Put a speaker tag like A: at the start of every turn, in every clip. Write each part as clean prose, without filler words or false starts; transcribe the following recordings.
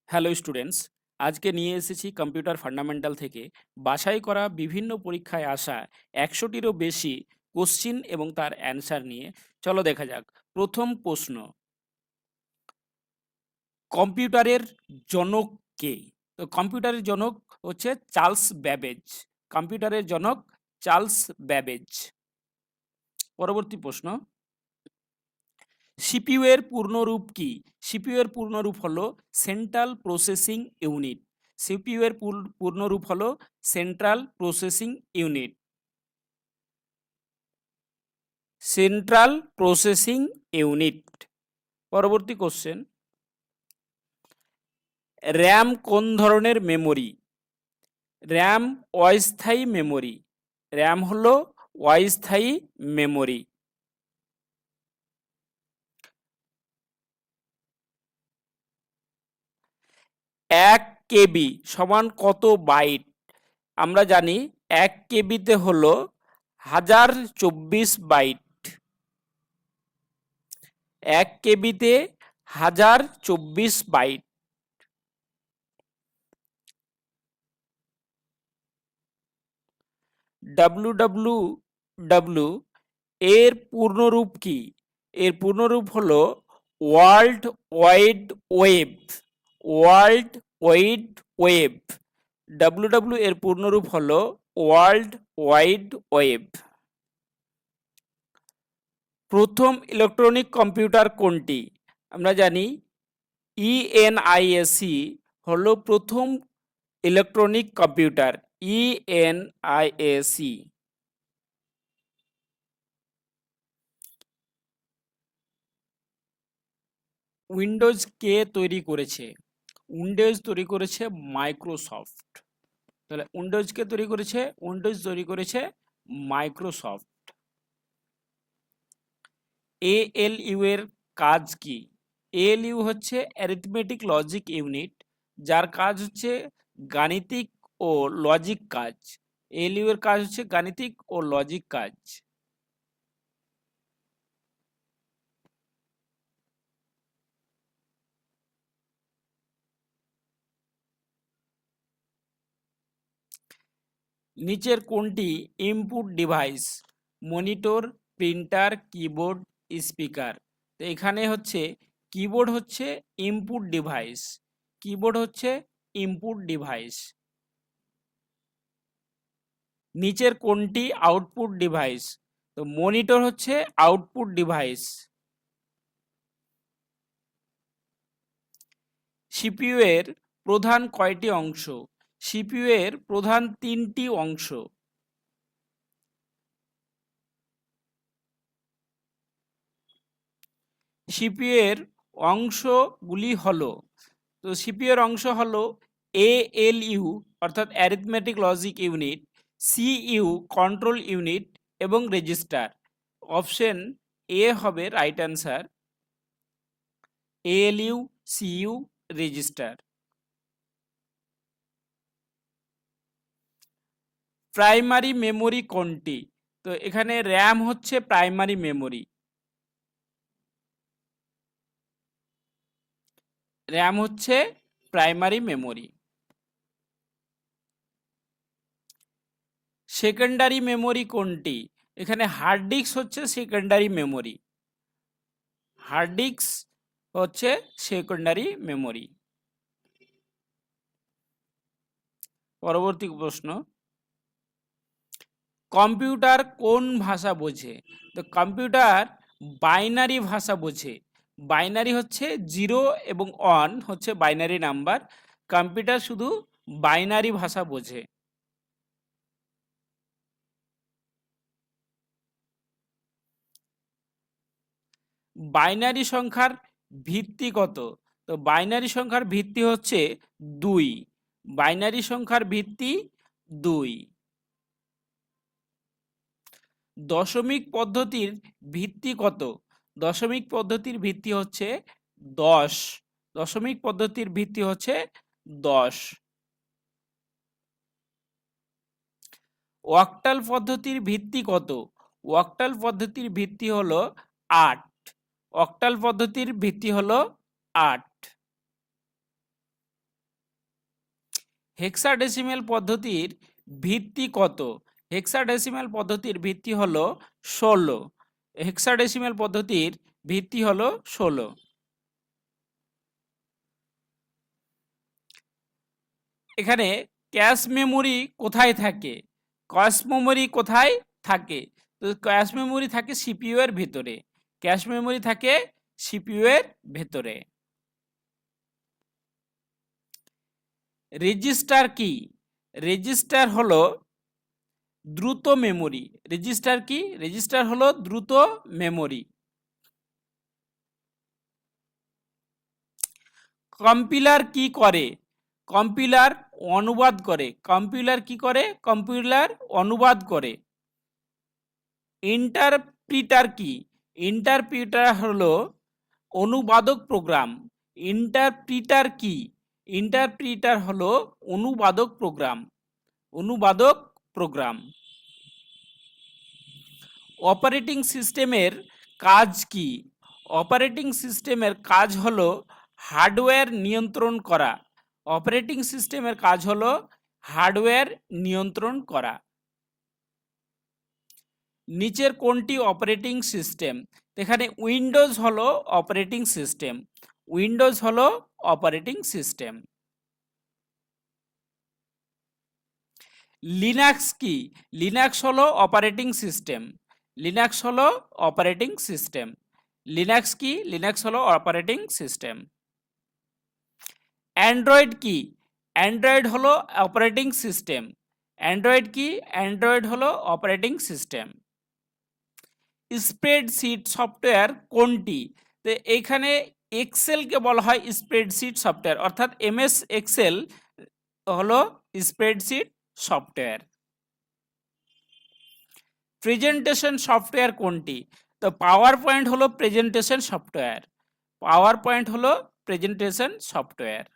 A: Hello students, আজকে নিয়ে এসেছি কম্পিউটার ফান্ডামেন্টাল থেকে বাছাই করা বিভিন্ন পরীক্ষায় আসা 100টিরও বেশি কোশ্চিন এবং তার অ্যান্সার নিয়ে। চলো দেখা যাক। প্রথম প্রশ্ন, কম্পিউটারের জনক কে? তো কম্পিউটারের জনক হচ্ছে চার্লস ব্যাবেজ। কম্পিউটারের জনক চার্লস ব্যাবেজ। পরবর্তী প্রশ্ন, সিপিইউ এর পূর্ণরূপ কি? সিপিইউ এর পূর্ণরূপ হলো সেন্ট্রাল প্রসেসিং ইউনিট। সিপিইউ এর পূর্ণরূপ হলো central processing unit. Central processing unit. পরবর্তী কোশ্চেন, র্যাম কোন ধরনের মেমোরি? র্যাম অস্থায়ী মেমোরি। র্যাম হলো অস্থায়ী মেমোরি। 1 KB সমান কত বাইট? আমরা জানি 1 KBতে হলো 1024 বাইট। 1 KBতে 1024 বাইট। WWW এর পূর্ণরূপ কি? এর পূর্ণরূপ হলো world wide web. World wide web. WWW এর পূর্ণরূপ হলো ওয়ার্ল্ড ওয়াইড ওয়েব। প্রথম ইলেকট্রনিক কম্পিউটার কোনটি? আমরা জানি ইএনআইএসি হলো প্রথম ইলেকট্রনিক কম্পিউটার। ইএনআইএসি। উইন্ডোজ কে তৈরি করেছে? উইন্ডোজ তৈরি করেছে মাইক্রোসফট। তাহলে উইন্ডোজ কে তৈরি করেছে? উইন্ডোজ তৈরি করেছে মাইক্রোসফট। এএলইউ এর কাজ কি? এএলইউ হচ্ছে অ্যারিথমেটিক লজিক ইউনিট, যার কাজ হচ্ছে গাণিতিক ও লজিক কাজ। এএলইউ এর কাজ হচ্ছে গাণিতিক ও লজিক কাজ। নিচের কোনটি input device? Monitor, printer, keyboard, speaker. তো এখানে হচ্ছে কিবোর্ড হচ্ছে ইনপুট ডিভাইস। কিবোর্ড হচ্ছে ইনপুট ডিভাইস। নিচের কোনটি আউটপুট ডিভাইস? তো মনিটর হচ্ছে আউটপুট ডিভাইস। সিপিইউ এর প্রধান কয়টি অংশ? সিপিইউ এর প্রধান 3টি অংশ। সিপিইউ এর অংশগুলি হলো, তো সিপিইউ এর অংশ হলো এএলইউ অর্থাৎ arithmetic logic unit, CU control unit এবং রেজিস্টার। অপশন এ হবে right answer. ALU, CU, register. Primary memory কোনটি? তো এখানে র্যাম হচ্ছে প্রাইমারি মেমোরি। র্যাম হচ্ছে প্রাইমারি মেমোরি। সেকেন্ডারি মেমোরি কোনটি? এখানে হার্ড ডিস্ক হচ্ছে সেকেন্ডারি মেমোরি। হার্ড ডিস্ক হচ্ছে সেকেন্ডারি মেমোরি। পরবর্তী প্রশ্ন, কম্পিউটার কোন ভাষা বোঝে? তো কম্পিউটার বাইনারি ভাষা বোঝে। বাইনারি হচ্ছে 0 এবং 1 হচ্ছে বাইনারি নাম্বার। কম্পিউটার শুধু বাইনারি ভাষা বোঝে। বাইনারি সংখ্যার ভিত্তি কত? তো বাইনারি সংখ্যার ভিত্তি হচ্ছে 2। বাইনারি সংখ্যার ভিত্তি 2। দশমিক পদ্ধতির ভিত্তি কত? দশমিক পদ্ধতির ভিত্তি হচ্ছে 10। দশমিক পদ্ধতির ভিত্তি হচ্ছে 10। অক্টাল পদ্ধতির ভিত্তি কত? অক্টাল পদ্ধতির ভিত্তি হলো 8। অক্টাল পদ্ধতির ভিত্তি হলো 8। হেক্সাডেসিমেল পদ্ধতির ভিত্তি কত? হেক্সাডেসিমেল পদ্ধতির ভিত্তি হলো 16। হেক্সাডেসিমেল পদ্ধতির ভিত্তি হলো 16। এখানে ক্যাশ মেমোরি কোথায় থাকে? ক্যাশ মেমোরি কোথায় থাকে? তো ক্যাশ মেমোরি থাকে সিপিইউ এর ভিতরে। ক্যাশ মেমোরি থাকে সিপিইউ এর ভেতরে। রেজিস্টার কি? রেজিস্টার হলো দ্রুত মেমোরি। রেজিস্টার কি? রেজিস্টার হলো দ্রুত মেমোরি। কম্পিলার কি করে? কম্পিলার অনুবাদ করে। কম্পিলার কি করে? কম্পিলার অনুবাদ করে। ইন্টারপ্রিটার কি? ইন্টারপ্রিটার হলো অনুবাদক প্রোগ্রাম। ইন্টারপ্রিটার কি? ইন্টারপ্রিটার হলো অনুবাদক প্রোগ্রাম। অনুবাদক প্রোগ্রাম। অপারেটিং সিস্টেমের কাজ কি? অপারেটিং সিস্টেমের কাজ হলো হার্ডওয়্যার নিয়ন্ত্রণ করা। অপারেটিং সিস্টেমের কাজ হলো হার্ডওয়্যার নিয়ন্ত্রণ করা। নিচের কোনটি অপারেটিং সিস্টেম? এখানে উইন্ডোজ হলো অপারেটিং সিস্টেম। উইন্ডোজ হলো অপারেটিং সিস্টেম। লিনাক্স কি? লিনাক্স হলো অপারেটিং সিস্টেম। লিনাক্স হলো অপারেটিং সিস্টেম। লিনাক্স কি? লিনাক্স হলো অপারেটিং সিস্টেম। অ্যান্ড্রয়েড কি? অ্যান্ড্রয়েড হলো অপারেটিং সিস্টেম। অ্যান্ড্রয়েড কি? অ্যান্ড্রয়েড হলো অপারেটিং সিস্টেম। স্প্রেডশিট সফটওয়্যার কোনটি? তো এইখানে এক্সেলকে বলা হয় স্প্রেডশিট সফটওয়্যার, অর্থাৎ এমএস এক্সেল হলো স্প্রেডশিট সফটওয়্যার। প্রেজেন্টেশন সফটওয়্যার কোনটি? তো পাওয়ার পয়েন্ট হলো প্রেজেন্টেশন সফটওয়্যার। পাওয়ার পয়েন্ট হলো প্রেজেন্টেশন সফটওয়্যার।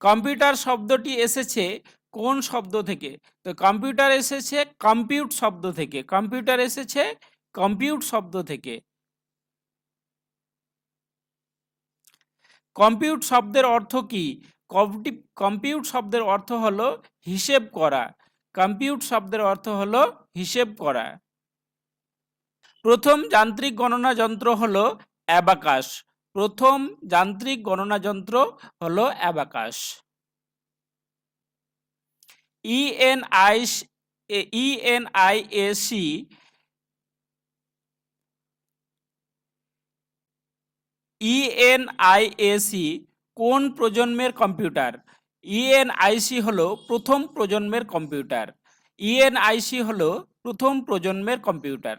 A: কম্পিউটার শব্দটি এসেছে কোন শব্দ থেকে? তো কম্পিউটার এসেছে কম্পিউট শব্দ থেকে। কম্পিউটার এসেছে কম্পিউট শব্দ থেকে। কম্পিউট শব্দের অর্থ কি? কম্পিউট শব্দের অর্থ হলো হিসেব করা। কম্পিউট শব্দের অর্থ হলো হিসেব করা। প্রথম যান্ত্রিক গণনা যন্ত্র হলো অ্যাবাকাস। প্রথম যান্ত্রিক গণনা যন্ত্র হলো অ্যাবাকাস। ইএনআইএসি ইএনআইএসি কোন প্রজন্মের কম্পিউটার? ইএনআইসি হলো প্রথম প্রজন্মের কম্পিউটার। ইএনআইসি হলো প্রথম প্রজন্মের কম্পিউটার।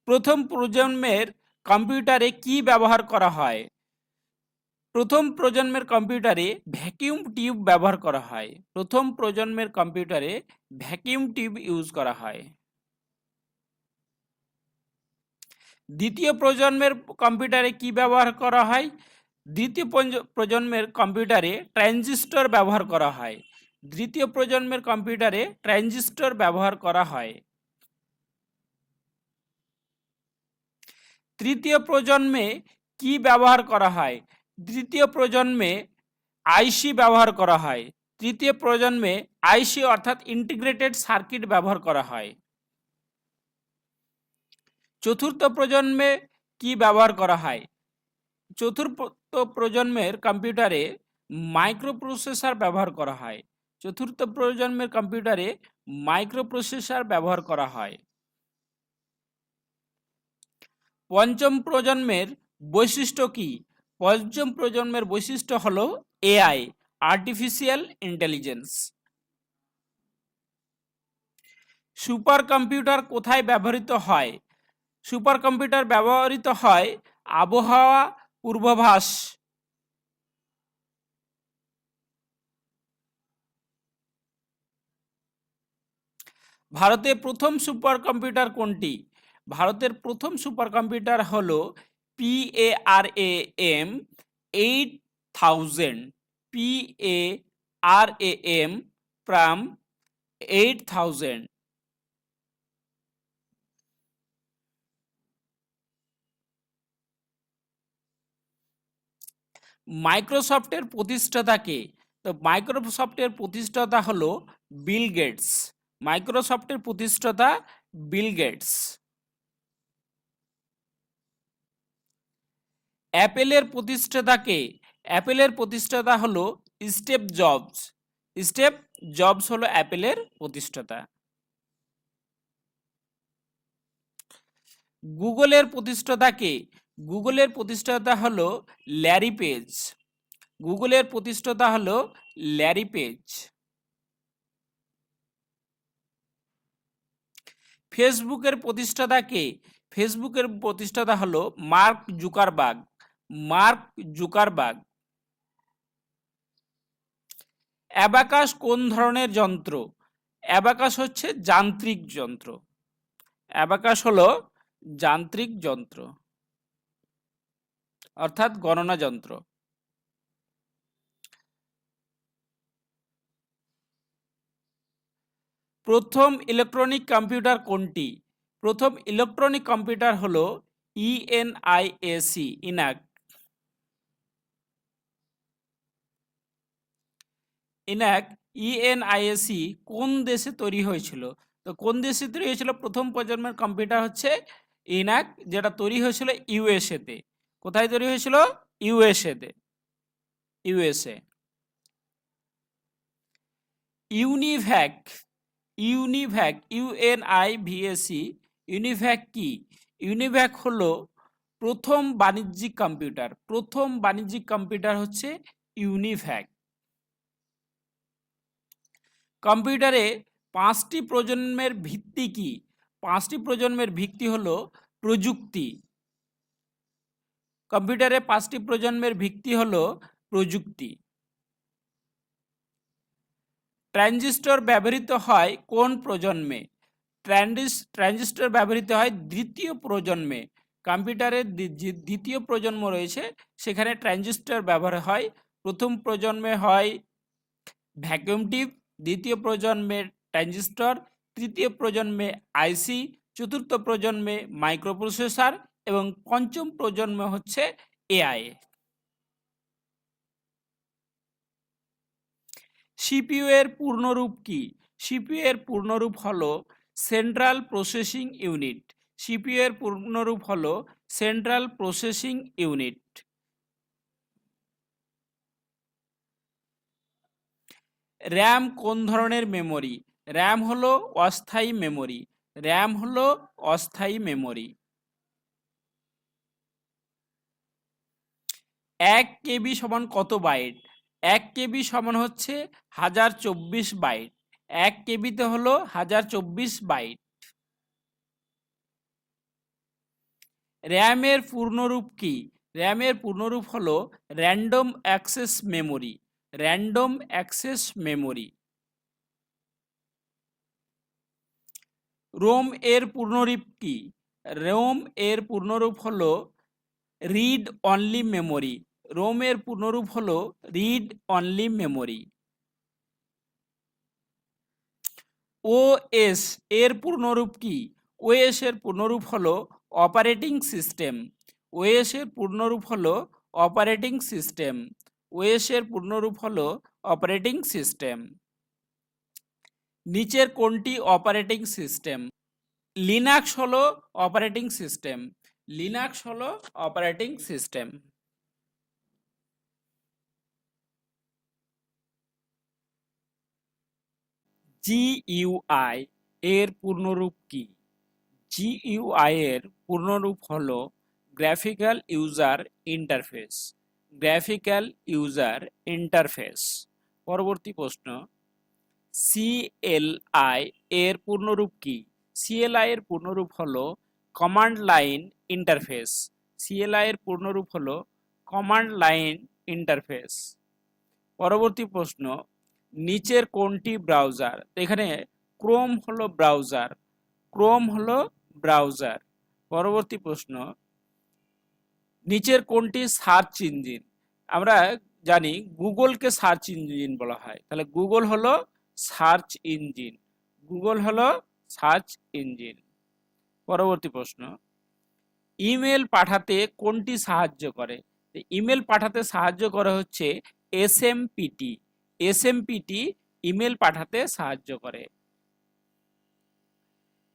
A: প্রথম প্রজন্মের কম্পিউটারে কি ব্যবহার করা হয়? প্রথম প্রজন্মের কম্পিউটারে ভ্যাকিউম টিউব ব্যবহার করা হয়। প্রথম প্রজন্মের কম্পিউটারে ভ্যাকিউম টিউব ইউজ করা হয়। দ্বিতীয় প্রজন্মের কম্পিউটারে কি ব্যবহার করা হয়? দ্বিতীয় প্রজন্মের কম্পিউটারে ট্রানজিস্টর ব্যবহার করা হয়। দ্বিতীয় প্রজন্মের কম্পিউটারে ট্রানজিস্টর ব্যবহার করা হয়। তৃতীয় প্রজন্মে কি ব্যবহার করা হয়? তৃতীয় প্রজন্মে আইসি ব্যবহার করা হয়। তৃতীয় প্রজন্মে আইসি অর্থাৎ ইন্টিগ্রেটেড সার্কিট ব্যবহার করা হয়। চতুর্থ প্রজন্মে কি ব্যবহার করা হয়? চতুর্থ প্রজন্মের কম্পিউটারে মাইক্রোপ্রসেসর ব্যবহার করা হয়। চতুর্থ প্রজন্মের কম্পিউটারে মাইক্রোপ্রসেসর ব্যবহার করা হয়। পঞ্চম প্রজন্মের বৈশিষ্ট্য কি? পঞ্চম প্রজন্মের বৈশিষ্ট্য হলো AI, artificial intelligence. Super computer কোথায় ব্যবহৃত হয়? সুপার কম্পিউটার ব্যবহৃত হয় আবহাওয়া পূর্বাভাস। ভারতের প্রথম সুপার কম্পিউটার কোনটি? ভারতের প্রথম সুপার কম্পিউটার হলো PARAM 8000। PARAM প্রাম 8000। মাইক্রোসফটের প্রতিষ্ঠাতা কে? তো মাইক্রোসফটের প্রতিষ্ঠাতা হলো বিল গেটস। মাইক্রোসফটের প্রতিষ্ঠাতা বিল গেটস। অ্যাপেলের প্রতিষ্ঠাতা কে? অ্যাপেলের প্রতিষ্ঠাতা হলো স্টিভ জবস। স্টিভ জবস হলো অ্যাপেলের প্রতিষ্ঠাতা। গুগলের প্রতিষ্ঠাতা কে? গুগলের প্রতিষ্ঠাতা হলো ল্যারি পেজ। গুগলের প্রতিষ্ঠাতা হলো ল্যারি পেজ। ফেসবুকের প্রতিষ্ঠাতা কে? ফেসবুকের প্রতিষ্ঠাতা হলো mark Zuckerberg. Mark Zuckerberg. Abacus কোন ধরনের যন্ত্র? অ্যাবাকাস হচ্ছে যান্ত্রিক যন্ত্র। অ্যাবাকাস হলো যান্ত্রিক যন্ত্র অর্থাৎ গণনা যন্ত্র। প্রথম ইলেকট্রনিক কম্পিউটার কোনটি? প্রথম ইলেকট্রনিক কম্পিউটার হলো ইএনআইএসি, ইনাক। ইনাক ইএনআইএসি কোন দেশে তৈরি হয়েছিল? তো কোন দেশে তৈরি হয়েছিল? প্রথম প্রজন্মের কম্পিউটার হচ্ছে ইনাক, যেটা তৈরি হয়েছিল ইউএসএ তে। কোথায় তৈরি হয়েছিল? ইউএসএ তে। ইউএসএ। ইউনিভ্যাক। ইউনিভ্যাক ইউএনআইভিএসি। ইউনিভ্যাক কি? ইউনিভ্যাক হলো প্রথম বাণিজ্যিক কম্পিউটার। প্রথম বাণিজ্যিক কম্পিউটার হচ্ছে ইউনিভ্যাক। কম্পিউটারে 5টি প্রজন্মের ভিত্তি কি? 5টি প্রজন্মের ভিত্তি হলো প্রযুক্তি। কম্পিউটারে 5টি প্রজন্মের ভিত্তি হলো প্রযুক্তি। ট্রানজিস্টর ব্যবহৃত হয় কোন প্রজন্মে? ট্রানজিস্টর ব্যবহৃত হয় দ্বিতীয় প্রজন্মে। কম্পিউটারের যে দ্বিতীয় প্রজন্ম রয়েছে সেখানে ট্রানজিস্টর ব্যবহার হয়। প্রথম প্রজন্মে হয় ভ্যাকুয়াম টিউব, দ্বিতীয় প্রজন্মে ট্রানজিস্টর, তৃতীয় প্রজন্মে আইসি, চতুর্থ প্রজন্মে মাইক্রোপ্রসেসর এবং পঞ্চম প্রজন্মে হচ্ছে এআই। সিপিইউ এর পূর্ণরূপ কি? সিপিইউ এর পূর্ণরূপ হলো সেন্ট্রাল প্রসেসিং ইউনিট। সিপিইউ এর পূর্ণরূপ হলো সেন্ট্রাল প্রসেসিং ইউনিট। র্যাম কোন ধরনের মেমোরি? র্যাম হলো অস্থায়ী মেমোরি। র্যাম হলো অস্থায়ী মেমোরি। 1 কেবি সমান কত বাইট? 1 কেবি সমান হচ্ছে 1024 বাইট। 1 কেবিতে হলো 1024 বাইট। র্যামের পূর্ণরূপ কি? র্যামের পূর্ণরূপ হলো random access memory. Random access memory. ROM এর পূর্ণরূপ কি? রোম এর পূর্ণরূপ হলো রিড অনলি মেমোরি। রোম এর পূর্ণরূপ হলো রিড অনলি মেমোরি। ওএস এর পূর্ণরূপ কি? ওএস এর পূর্ণরূপ হলো অপারেটিং সিস্টেম। ওএস এর পূর্ণরূপ হলো অপারেটিং সিস্টেম। ওএস এর পূর্ণরূপ হলো অপারেটিং সিস্টেম। নিচের কোনটি অপারেটিং সিস্টেম? লিনাক্স হলো অপারেটিং সিস্টেম। লিনাক্স হলো অপারেটিং সিস্টেম। জিইউআই এর পূর্ণরূপ কি? জিইউআই এর পূর্ণরূপ হলো graphical user interface. Graphical user interface. পরবর্তী প্রশ্ন, সিএলআই এর পূর্ণরূপ কি? সিএলআই এর পূর্ণরূপ হলো কমান্ড লাইন ইন্টারফেস। সিএলআই এর পূর্ণরূপ হলো কমান্ড লাইন ইন্টারফেস। পরবর্তী প্রশ্ন, নিচের কোনটি ব্রাউজার? এখানে ক্রোম হলো ব্রাউজার। ক্রোম হলো ব্রাউজার। পরবর্তী প্রশ্ন, নিচের কোনটি সার্চ ইঞ্জিন? আমরা জানি গুগলকে সার্চ ইঞ্জিন বলা হয়, তাহলে গুগল হলো সার্চ ইঞ্জিন। গুগল হলো সার্চ ইঞ্জিন। পরবর্তী প্রশ্ন, ইমেল পাঠাতে কোনটি সাহায্য করে? ইমেল পাঠাতে সাহায্য করে হচ্ছে এসএমপিটি। এসএমপিটি ইমেল পাঠাতে সাহায্য করে।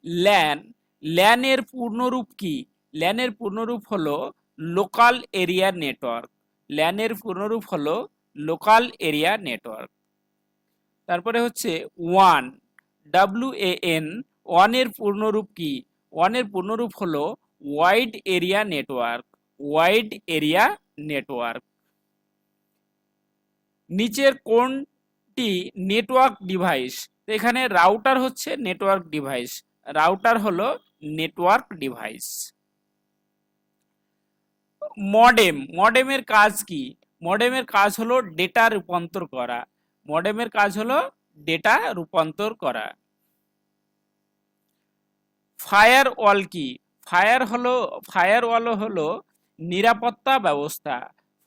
A: ল্যান, ল্যানের পূর্ণরূপ কি? ল্যানের পূর্ণরূপ হলো লোকাল এরিয়া নেটওয়ার্ক। ল্যানের পূর্ণরূপ হলো লোকাল এরিয়া নেটওয়ার্ক। তারপরে হচ্ছে ওয়ান, WAN, ওয়ানের পূর্ণরূপ কি? ওয়ানের পূর্ণরূপ হলো wide area network. Wide area network. নিচের কোনটি নেটওয়ার্ক ডিভাইস? এখানে রাউটার হচ্ছে নেটওয়ার্ক ডিভাইস। রাউটার হলো নেটওয়ার্ক ডিভাইস। মডেম, মডেমের কাজ কি? মডেমের কাজ হলো ডেটা রূপান্তর করা। মডেমের কাজ হলো ডেটা রূপান্তর করা। ফায়ারওয়াল কি? ফায়ারওয়াল হলো নিরাপত্তা ব্যবস্থা।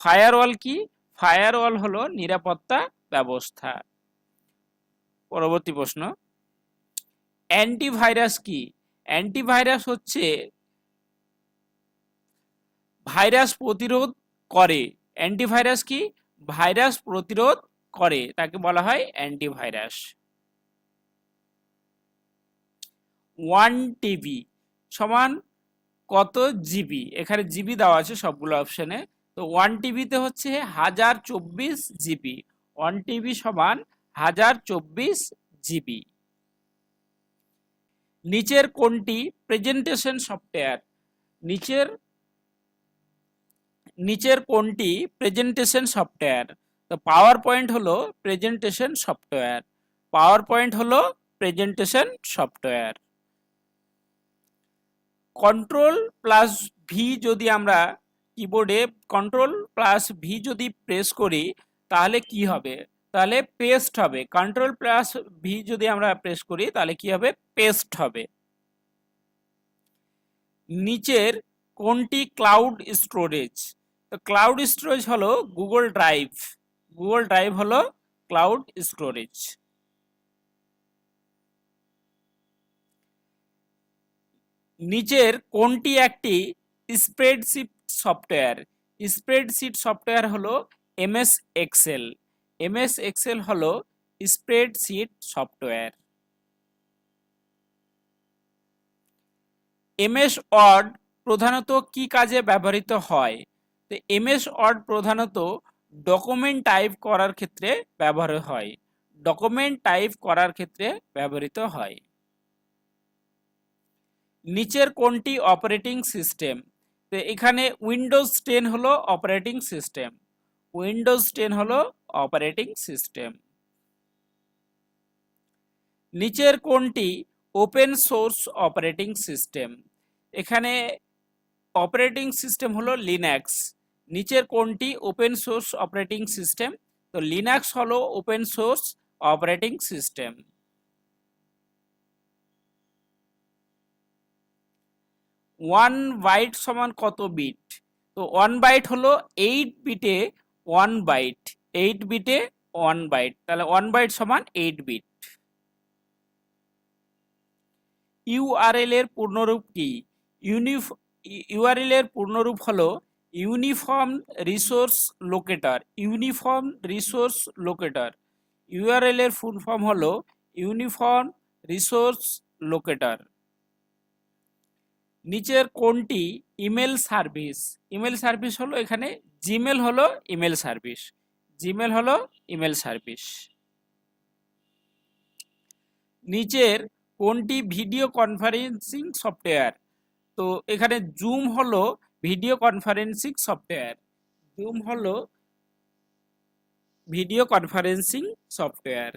A: ফায়ারওয়াল কি? ফায়ারওয়াল হলো নিরাপত্তা ব্যবস্থা। পরবর্তী প্রশ্ন, অ্যান্টিভাইরাস কি? অ্যান্টিভাইরাস হচ্ছে ভাইরাস প্রতিরোধ করে। অ্যান্টিভাইরাস কি? ভাইরাস প্রতিরোধ করে, তাকে বলা হয় অ্যান্টিভাইরাস। 1 TB সমান কত জিবি? এখানে জিবি দেওয়া আছে সবগুলো অপশনে। তো 1 TB হচ্ছে 1024 জিবি। 1 TB সমান 1024 জিবি। নিচের কোনটি প্রেজেন্টেশন সফটওয়্যার? নিচের কোনটি প্রেজেন্টেশন সফটওয়্যার? তো পাওয়ার পয়েন্ট হলো প্রেজেন্টেশন সফটওয়্যার। পাওয়ার পয়েন্ট হলো প্রেজেন্টেশন সফটওয়্যার। Ctrl+V যদি আমরা কিবোর্ডে Ctrl+V যদি প্রেস করি তাহলে কি হবে? তাহলে পেস্ট হবে। Ctrl+V যদি আমরা প্রেস করি তাহলে কি হবে? পেস্ট হবে। নিচের কোনটি ক্লাউড স্টোরেজ? তো ক্লাউড স্টোরেজ হলো গুগল ড্রাইভ। গুগল ড্রাইভ হলো ক্লাউড স্টোরেজ। নিচের কোনটি একটি স্প্রেডশিট সফটওয়্যার? স্প্রেডশিট সফটওয়্যার হলো MS এক্সেল। MS এক্সেল হলো স্প্রেডশিট সফটওয়্যার। MS ওয়ার্ড প্রধানত কি কাজে ব্যবহৃত হয়? তো MS ওয়ার্ড প্রধানত ডকুমেন্ট টাইপ করার ক্ষেত্রে ব্যবহার হয়। ডকুমেন্ট টাইপ করার ক্ষেত্রে ব্যবহৃত হয়। নিচের কোনটি অপারেটিং সিস্টেম? তো এখানে উইন্ডোজ 10 হলো অপারেটিং সিস্টেম। উইন্ডোজ 10 হলো অপারেটিং সিস্টেম। নিচের কোনটি ওপেন সোর্স অপারেটিং সিস্টেম? এখানে অপারেটিং সিস্টেম হলো লিনাক্স। নিচের কোনটি ওপেন সোর্স অপারেটিং সিস্টেম? তো লিনাক্স হলো open source operating system. 1 byte সমান কত বিট? তো 1 বাইট হলো 8 বিটে 1 বাইট। 8 বিটে 1 বাইট, তাহলে 1 বাইট সমান 8 বিট। ইউআরএল এর পূর্ণরূপ কি? ইউআরএল এর পূর্ণরূপ হলো uniform resource locator. Uniform resource locator. URL এর ফুল ফর্ম হলো ইউনিফর্ম রিসোর্স লোকেটর। নিচের কোনটি ইমেল সার্ভিস? ইমেল সার্ভিস হলো এখানে জিমেল হলো ইমেল সার্ভিস। জিমেল হলো ইমেল সার্ভিস। নিচের কোনটি ভিডিও কনফারেন্সিং সফটওয়্যার? তো এখানে জুম হলো ভিডিও কনফারেন্সিং সফটওয়্যার। জুম হলো ভিডিও কনফারেন্সিং সফটওয়্যার।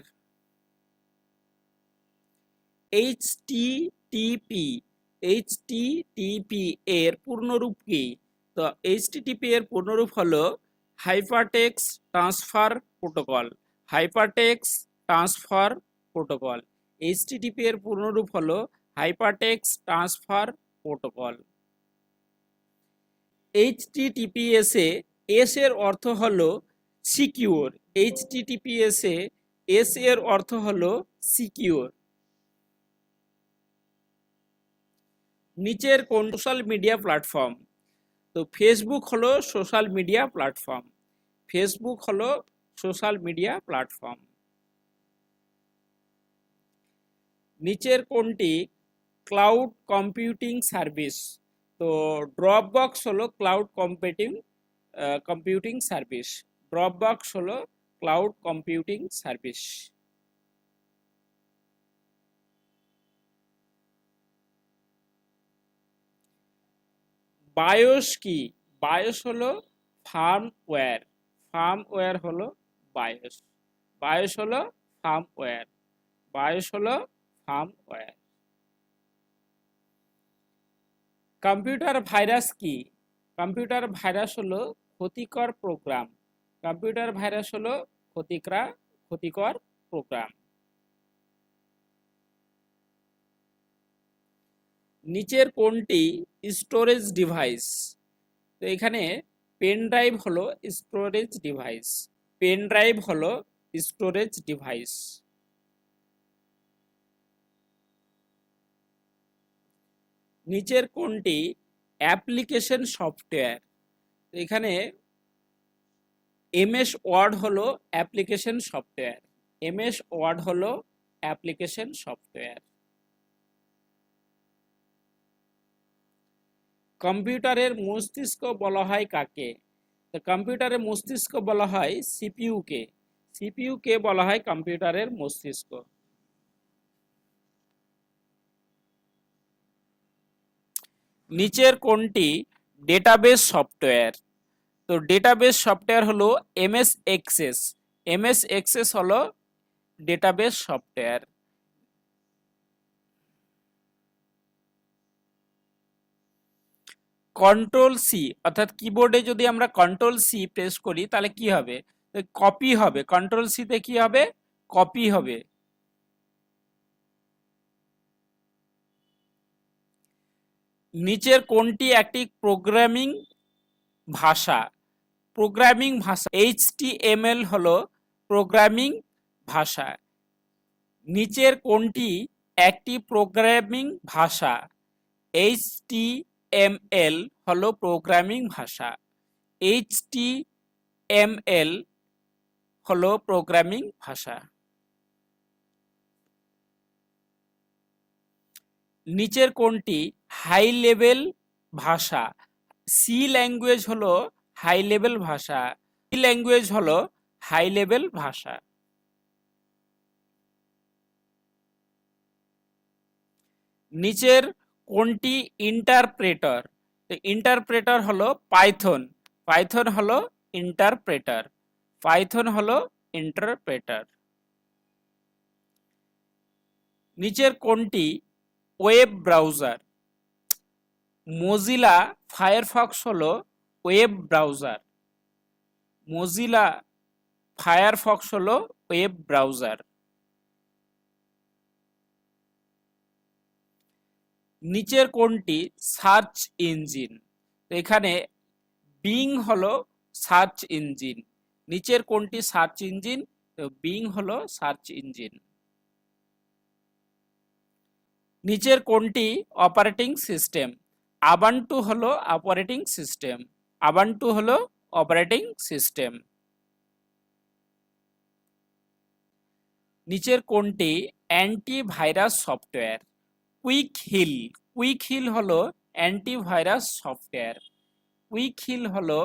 A: এইচটিটিপি এর পূর্ণরূপ কি? তো এইচটিটিপি এর পূর্ণরূপ হলো hypertext transfer protocol. Hypertext transfer protocol. HTTP এর পূর্ণরূপ হলো hypertext transfer protocol. HTTPS A S এর অর্থ হলো সিকিউর। এইচটিটিপিএস এ এস এর অর্থ হলো সিকিউর। নিচের কোন সোশ্যাল মিডিয়া প্ল্যাটফর্ম? তো ফেসবুক হলো সোশ্যাল মিডিয়া প্ল্যাটফর্ম। ফেসবুক হলো সোশ্যাল মিডিয়া প্ল্যাটফর্ম। নিচের কোনটি ক্লাউড কম্পিউটিং সার্ভিস? তো ড্রপবক্স হলো ক্লাউড কম্পিউটিং সার্ভিস। ড্রপবক্স হলো ক্লাউড কম্পিউটিং সার্ভিস। বায়োস কি? বায়োস হলো ফার্মওয়্যার। ফার্মওয়্যার হলো বায়োস। বায়োস হলো ফার্মওয়্যার। বায়োস হলো ফার্মওয়্যার। কম্পিউটার ভাইরাস কি? কম্পিউটার ভাইরাস হলো ক্ষতিকর প্রোগ্রাম। কম্পিউটার ভাইরাস হলো ক্ষতিকর প্রোগ্রাম। নিচের কোনটি স্টোরেজ ডিভাইস? তো এখানে পেন ড্রাইভ হলো স্টোরেজ ডিভাইস। পেন ড্রাইভ হলো স্টোরেজ ডিভাইস। নিচের কোনটি অ্যাপ্লিকেশন সফটওয়্যার? এখানে এমএস ওয়ার্ড হলো অ্যাপ্লিকেশন সফটওয়্যার। এমএস ওয়ার্ড হলো অ্যাপ্লিকেশন সফটওয়্যার। কম্পিউটারের মস্তিষ্ক বলা হয় কাকে? তো কম্পিউটারের মস্তিষ্ক বলা হয় সিপিইউ কে। সিপিইউ কে বলা হয় কম্পিউটারের মস্তিষ্ক। নিচের কোনটি ডেটাবেস সফটওয়্যার? তো ডেটাবেস সফটওয়্যার হলো এমএস এক্সেস। এমএস এক্সেস হলো ডেটাবেস সফটওয়্যার। কন্ট্রোল সি অর্থাৎ কিবোর্ডে যদি আমরা কন্ট্রোল সি প্রেস করি তাহলে কি হবে? কপি হবে। কন্ট্রোল সিতে কি হবে? কপি হবে। নিচের কোনটি একটি প্রোগ্রামিং ভাষা? প্রোগ্রামিং ভাষা HTML হলো প্রোগ্রামিং ভাষা। নিচের কোনটি একটি প্রোগ্রামিং ভাষা? HTML হলো প্রোগ্রামিং ভাষা। HTML হলো প্রোগ্রামিং ভাষা। নিচের কোনটি হাই লেভেল ভাষা? সি ল্যাঙ্গুয়েজ হলো হাই লেভেল ভাষা। সি ল্যাঙ্গুয়েজ হলো হাই লেভেল ভাষা। নিচের কোনটি ইন্টারপ্রেটার? ইন্টারপ্রেটার হলো পাইথন। পাইথন হলো ইন্টারপ্রেটার। পাইথন হলো ইন্টারপ্রেটার। নিচের কোনটি ওয়েব ব্রাউজার? মোজিলা ফায়ারফক্স হলো ওয়েব ব্রাউজার। মোজিলা ফায়ারফক্স হলো ওয়েব ব্রাউজার। নিচের কোনটি সার্চ ইঞ্জিন? এখানে বিং হলো সার্চ ইঞ্জিন। নিচের কোনটি সার্চ ইঞ্জিন? তো বিং হলো সার্চ ইঞ্জিন। নিচের কোনটি অপারেটিং সিস্টেম? আবান্টু হলো অপারেটিং সিস্টেম। আবান্টু হলো অপারেটিং সিস্টেম। নিচের কোনটি অ্যান্টিভাইরাস সফটওয়্যার? কুইক হিল। কুইক হিল হলো অ্যান্টিভাইরাস সফটওয়্যার। কুইক হিল হলো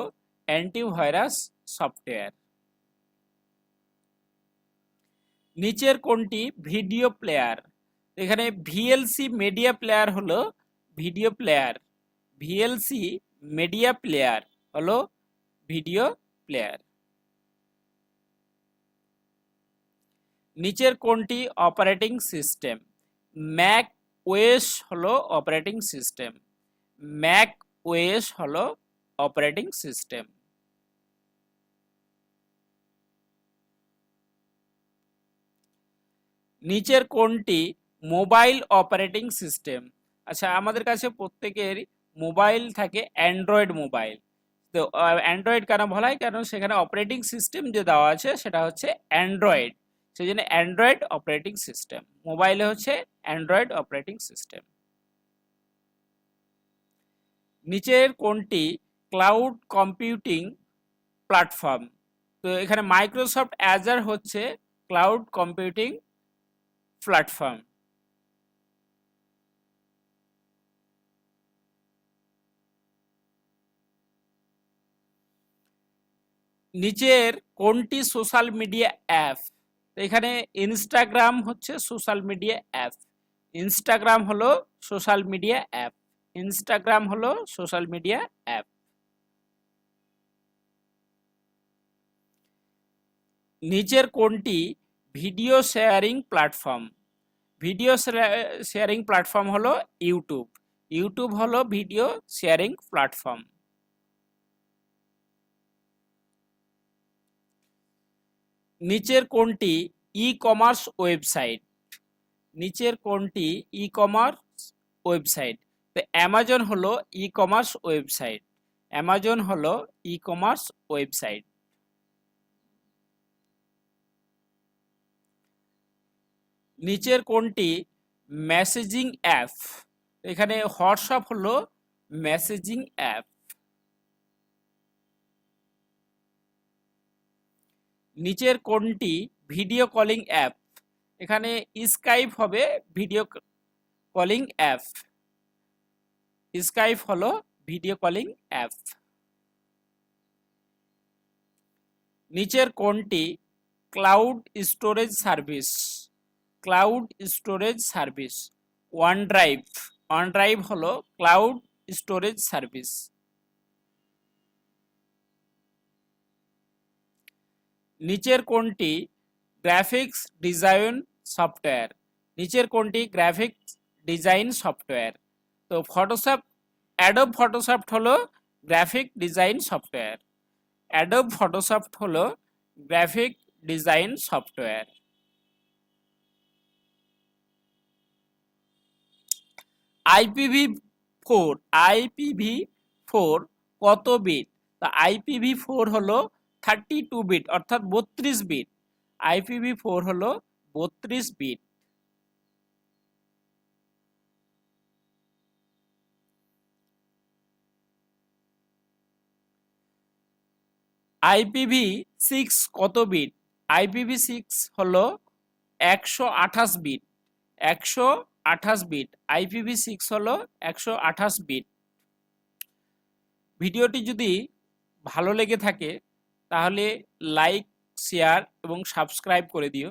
A: অ্যান্টিভাইরাস সফটওয়্যার। নিচের কোনটি ভিডিও প্লেয়ার? এখানে ভিএলসি মিডিয়া প্লেয়ার হলো video player. VLC media player হলো ভিডিও প্লেয়ার। নিচের কোনটি অপারেটিং সিস্টেম? ম্যাক ওএস হলো অপারেটিং সিস্টেম। ম্যাক ওএস হলো অপারেটিং সিস্টেম। নিচের কোনটি মোবাইল অপারেটিং সিস্টেম? আচ্ছা, আমাদের কাছে প্রত্যেকের মোবাইল থাকে অ্যান্ড্রয়েড মোবাইল। তো অ্যান্ড্রয়েড কেন বলা হয়? কারণ সেখানে অপারেটিং সিস্টেম যে দেওয়া আছে সেটা হচ্ছে অ্যান্ড্রয়েড। সেই জন্য অ্যান্ড্রয়েড অপারেটিং সিস্টেম। মোবাইলে হচ্ছে অ্যান্ড্রয়েড অপারেটিং সিস্টেম। নিচের কোনটি ক্লাউড কম্পিউটিং প্ল্যাটফর্ম। তো এখানে মাইক্রোসফট অ্যাজার হচ্ছে ক্লাউড কম্পিউটিং প্ল্যাটফর্ম। নিচের কোনটি সোশ্যাল মিডিয়া অ্যাপ? এখানে ইনস্টাগ্রাম হচ্ছে সোশ্যাল মিডিয়া অ্যাপ। ইনস্টাগ্রাম হলো সোশ্যাল মিডিয়া অ্যাপ। ইনস্টাগ্রাম হলো সোশ্যাল মিডিয়া অ্যাপ। নিচের কোনটি video sharing platform? Video sharing platform হলো ইউটিউব। ইউটিউব হলো ভিডিও শেয়ারিং প্ল্যাটফর্ম। নিচের কোনটি ই কমার্স ওয়েবসাইট? নিচের কোনটি ই কমার্স ওয়েবসাইট? তো অ্যামাজন হলো ই কমার্স ওয়েবসাইট। অ্যামাজন হলো ই কমার্স ওয়েবসাইট। নিচের কোনটি মেসেজিং অ্যাপ? এখানে হোয়াটসঅ্যাপ হলো মেসেজিং অ্যাপ। নিচের কোনটি ভিডিও কলিং অ্যাপ? এখানে স্কাইপ হবে ভিডিও কলিং অ্যাপ। স্কাইপ হলো ভিডিও কলিং অ্যাপ। নিচের কোনটি cloud storage service? Cloud storage service OneDrive. OneDrive হলো ক্লাউড স্টোরেজ সার্ভিস। নিচের কোনটি গ্রাফিক্স ডিজাইন সফটওয়্যার? নিচের কোনটি গ্রাফিক্স ডিজাইন সফটওয়্যার? তো ফটোশপ, অ্যাডোব ফটোশপ হলো graphic design software. Adobe Photoshop হলো গ্রাফিক ডিজাইন সফটওয়্যার। IPv4 কত বিট? তা IPv4 হলো 32 বিট অর্থাৎ 32 বিট। IPv4 হলো 32 বিট। IPv6 কত বিট? IPv6 হলো 128 বিট। 128 বিট। IPv6 হলো 128 বিট। ভিডিওটি যদি ভালো লেগে থাকে তাহলে লাইক, শেয়ার এবং সাবস্ক্রাইব করে দিও।